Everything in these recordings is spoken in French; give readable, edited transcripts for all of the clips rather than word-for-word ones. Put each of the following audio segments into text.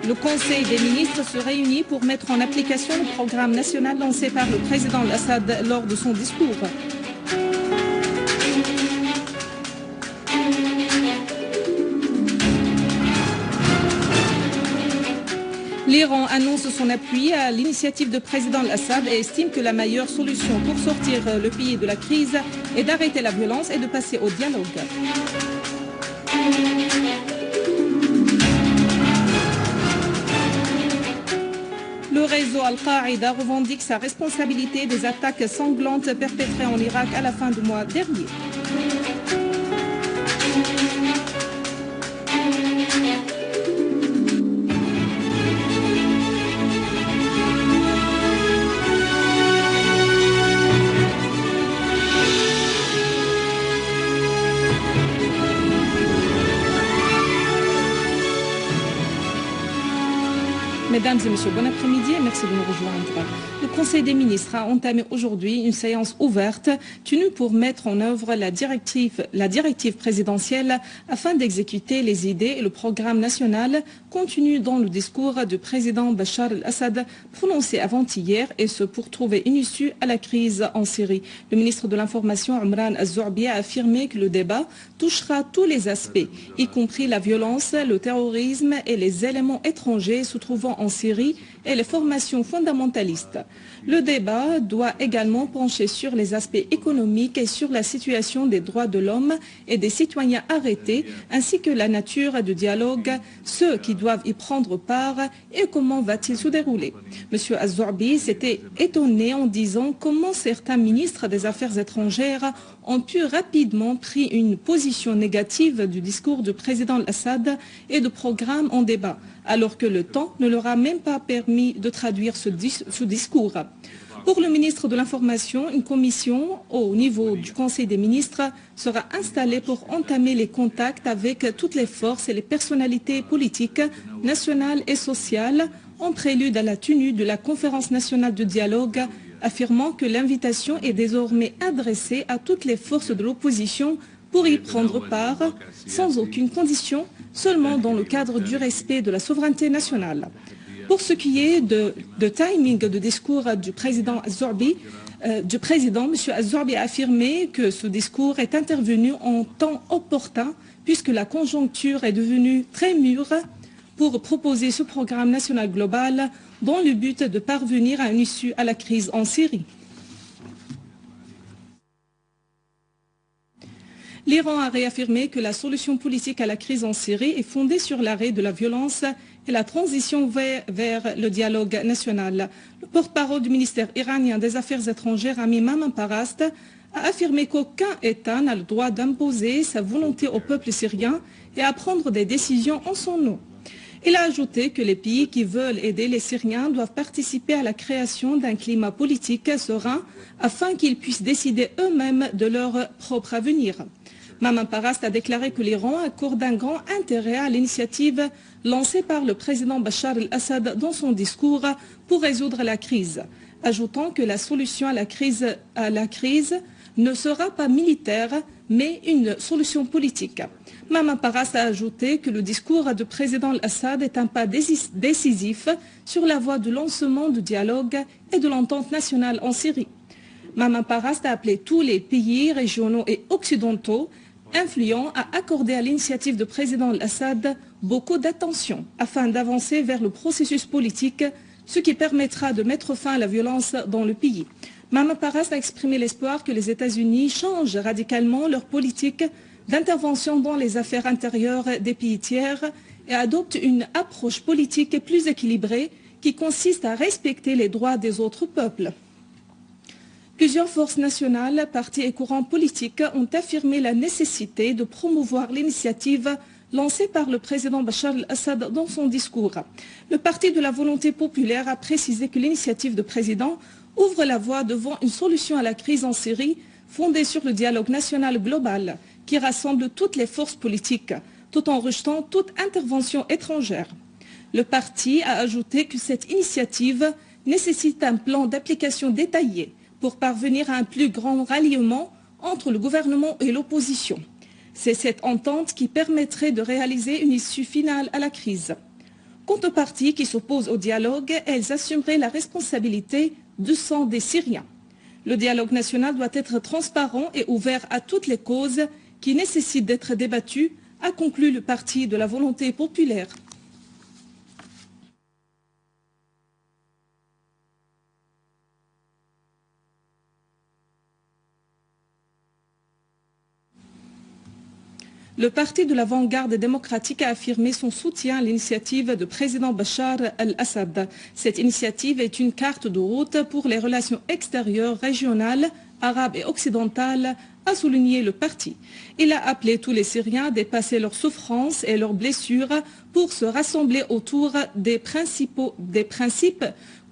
Le Conseil des ministres se réunit pour mettre en application le programme national lancé par le président Assad lors de son discours. L'Iran annonce son appui à l'initiative du président Assad et estime que la meilleure solution pour sortir le pays de la crise est d'arrêter la violence et de passer au dialogue. Le réseau Al-Qaïda revendique sa responsabilité des attaques sanglantes perpétrées en Irak à la fin du mois dernier. Mesdames et messieurs, bon après-midi et merci de nous rejoindre. Le Conseil des ministres a entamé aujourd'hui une séance ouverte tenue pour mettre en œuvre la directive présidentielle afin d'exécuter les idées et le programme national contenu dans le discours du président Bachar el-Assad prononcé avant-hier et ce pour trouver une issue à la crise en Syrie. Le ministre de l'Information, Omran Az-Zourbi, a affirmé que le débat touchera tous les aspects, y compris la violence, le terrorisme et les éléments étrangers se trouvant en Syrie et les formations fondamentalistes. Le débat doit également pencher sur les aspects économiques et sur la situation des droits de l'homme et des citoyens arrêtés, ainsi que la nature du dialogue, ceux qui doivent y prendre part et comment va-t-il se dérouler. M. Az-Zourbi s'était étonné en disant comment certains ministres des Affaires étrangères ont pu rapidement prendre une position négative du discours du président Assad et du programme en débat, alors que le temps ne leur a même pas permis de traduire ce discours. Pour le ministre de l'Information, une commission au niveau du Conseil des ministres sera installée pour entamer les contacts avec toutes les forces et les personnalités politiques, nationales et sociales, en prélude à la tenue de la conférence nationale de dialogue, affirmant que l'invitation est désormais adressée à toutes les forces de l'opposition pour y prendre part, sans aucune condition, seulement dans le cadre du respect de la souveraineté nationale. Pour ce qui est de timing de discours du président Az-Zourbi, M. Az-Zourbi a affirmé que ce discours est intervenu en temps opportun puisque la conjoncture est devenue très mûre pour proposer ce programme national global dans le but de parvenir à une issue à la crise en Syrie. L'Iran a réaffirmé que la solution politique à la crise en Syrie est fondée sur l'arrêt de la violence et la transition vers le dialogue national. Le porte-parole du ministère iranien des Affaires étrangères, Ami Maman Parast, a affirmé qu'aucun État n'a le droit d'imposer sa volonté au peuple syrien et à prendre des décisions en son nom. Il a ajouté que les pays qui veulent aider les Syriens doivent participer à la création d'un climat politique serein afin qu'ils puissent décider eux-mêmes de leur propre avenir. Maman Parast a déclaré que l'Iran accorde un grand intérêt à l'initiative lancée par le président Bachar el-Assad dans son discours pour résoudre la crise, ajoutant que la solution à la crise ne sera pas militaire, mais une solution politique. Maman Parast a ajouté que le discours du président Assad est un pas décisif sur la voie du lancement du dialogue et de l'entente nationale en Syrie. Maman Parast a appelé tous les pays régionaux et occidentaux influents à accorder à l'initiative du président Assad beaucoup d'attention afin d'avancer vers le processus politique, ce qui permettra de mettre fin à la violence dans le pays. Maman Parast a exprimé l'espoir que les États-Unis changent radicalement leur politique d'intervention dans les affaires intérieures des pays tiers et adoptent une approche politique plus équilibrée qui consiste à respecter les droits des autres peuples. Plusieurs forces nationales, partis et courants politiques ont affirmé la nécessité de promouvoir l'initiative lancée par le président Bachar el-Assad dans son discours. Le Parti de la volonté populaire a précisé que l'initiative du président ouvre la voie devant une solution à la crise en Syrie fondée sur le dialogue national global qui rassemble toutes les forces politiques, tout en rejetant toute intervention étrangère. Le parti a ajouté que cette initiative nécessite un plan d'application détaillé pour parvenir à un plus grand ralliement entre le gouvernement et l'opposition. C'est cette entente qui permettrait de réaliser une issue finale à la crise. Quant aux parties qui s'opposent au dialogue, elles assumeraient la responsabilité du sang des Syriens. Le dialogue national doit être transparent et ouvert à toutes les causes qui nécessitent d'être débattues, a conclu le Parti de la volonté populaire. Le Parti de l'avant-garde démocratique a affirmé son soutien à l'initiative du président Bachar el-Assad. Cette initiative est une carte de route pour les relations extérieures, régionales, arabes et occidentales, a souligné le parti. Il a appelé tous les Syriens à dépasser leurs souffrances et leurs blessures pour se rassembler autour des principes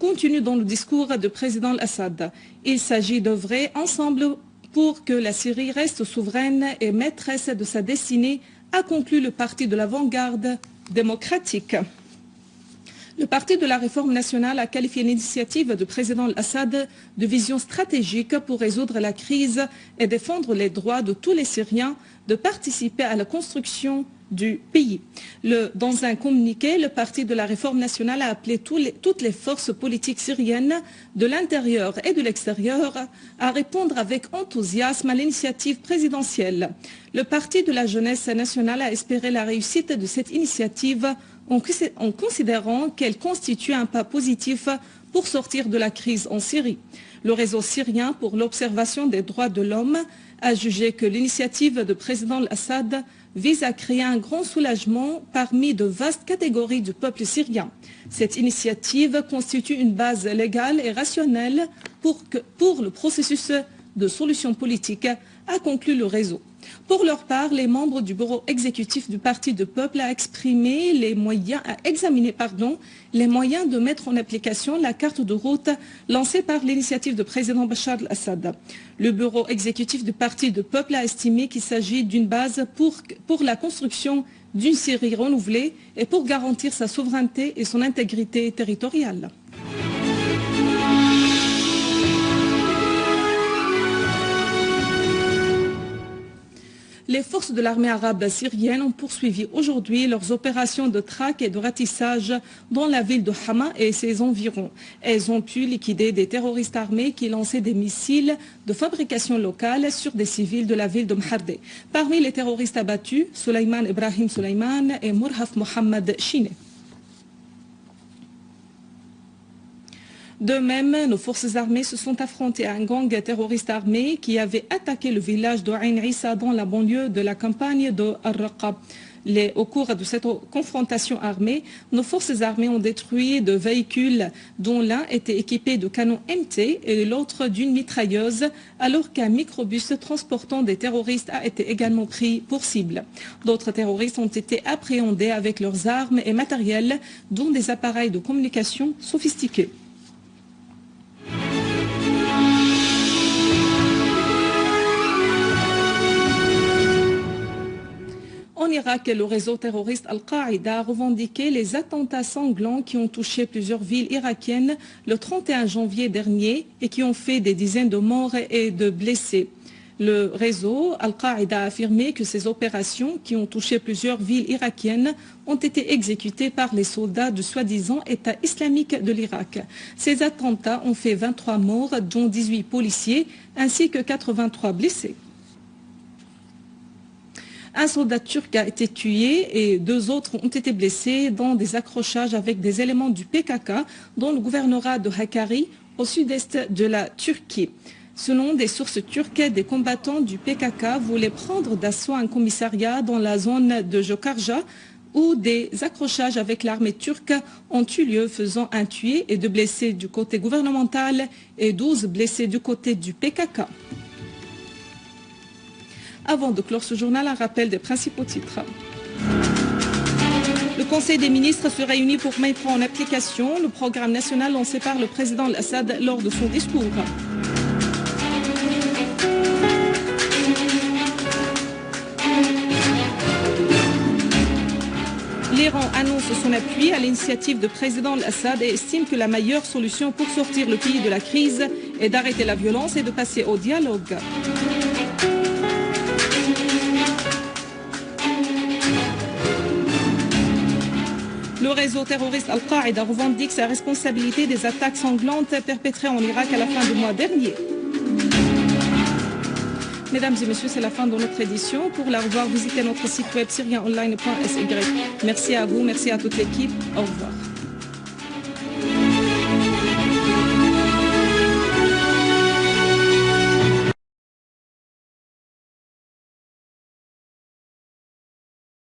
contenus dans le discours du président al-Assad. Il s'agit d'œuvrer ensemble pour que la Syrie reste souveraine et maîtresse de sa destinée, a conclu le Parti de l'avant-garde démocratique. Le Parti de la réforme nationale a qualifié l'initiative du président Assad de vision stratégique pour résoudre la crise et défendre les droits de tous les Syriens de participer à la construction du pays. Dans un communiqué, le Parti de la réforme nationale a appelé toutes les forces politiques syriennes de l'intérieur et de l'extérieur à répondre avec enthousiasme à l'initiative présidentielle. Le Parti de la jeunesse nationale a espéré la réussite de cette initiative en considérant qu'elle constitue un pas positif pour sortir de la crise en Syrie. Le réseau syrien pour l'observation des droits de l'homme a jugé que l'initiative du président Assad vise à créer un grand soulagement parmi de vastes catégories du peuple syrien. Cette initiative constitue une base légale et rationnelle pour le processus de solution politique, a conclu le réseau. Pour leur part, les membres du bureau exécutif du Parti du Peuple a examiné les moyens de mettre en application la carte de route lancée par l'initiative du président Bachar el-Assad. Le bureau exécutif du Parti du Peuple a estimé qu'il s'agit d'une base pour la construction d'une Syrie renouvelée et pour garantir sa souveraineté et son intégrité territoriale. Les forces de l'armée arabe syrienne ont poursuivi aujourd'hui leurs opérations de traque et de ratissage dans la ville de Hama et ses environs. Elles ont pu liquider des terroristes armés qui lançaient des missiles de fabrication locale sur des civils de la ville de Mhardé. Parmi les terroristes abattus, Sulaiman Ibrahim Sulaiman et Murhaf Mohamed Chine. De même, nos forces armées se sont affrontées à un gang terroriste armé qui avait attaqué le village de Ain Issa dans la banlieue de la campagne de Al-Raqqa. Au cours de cette confrontation armée, nos forces armées ont détruit deux véhicules dont l'un était équipé de canons MT et l'autre d'une mitrailleuse, alors qu'un microbus transportant des terroristes a été également pris pour cible. D'autres terroristes ont été appréhendés avec leurs armes et matériels, dont des appareils de communication sophistiqués. En Irak, le réseau terroriste Al-Qaïda a revendiqué les attentats sanglants qui ont touché plusieurs villes irakiennes le 31 janvier dernier et qui ont fait des dizaines de morts et de blessés. Le réseau Al-Qaïda a affirmé que ces opérations qui ont touché plusieurs villes irakiennes ont été exécutées par les soldats du soi-disant État islamique de l'Irak. Ces attentats ont fait 23 morts, dont 18 policiers, ainsi que 83 blessés. Un soldat turc a été tué et deux autres ont été blessés dans des accrochages avec des éléments du PKK dans le gouvernorat de Hakkari, au sud-est de la Turquie. Selon des sources turques, des combattants du PKK voulaient prendre d'assaut un commissariat dans la zone de Jokarja où des accrochages avec l'armée turque ont eu lieu, faisant un tué et deux blessés du côté gouvernemental et 12 blessés du côté du PKK. Avant de clore ce journal, un rappel des principaux titres. Le Conseil des ministres se réunit pour mettre en application le programme national lancé par le président Assad lors de son discours. L'Iran annonce son appui à l'initiative du président Assad et estime que la meilleure solution pour sortir le pays de la crise est d'arrêter la violence et de passer au dialogue. Le réseau terroriste Al-Qaïda revendique sa responsabilité des attaques sanglantes perpétrées en Irak à la fin du mois dernier. Mesdames et messieurs, c'est la fin de notre édition. Pour la revoir, visitez notre site web syrienonline.sy. Merci à vous, merci à toute l'équipe. Au revoir.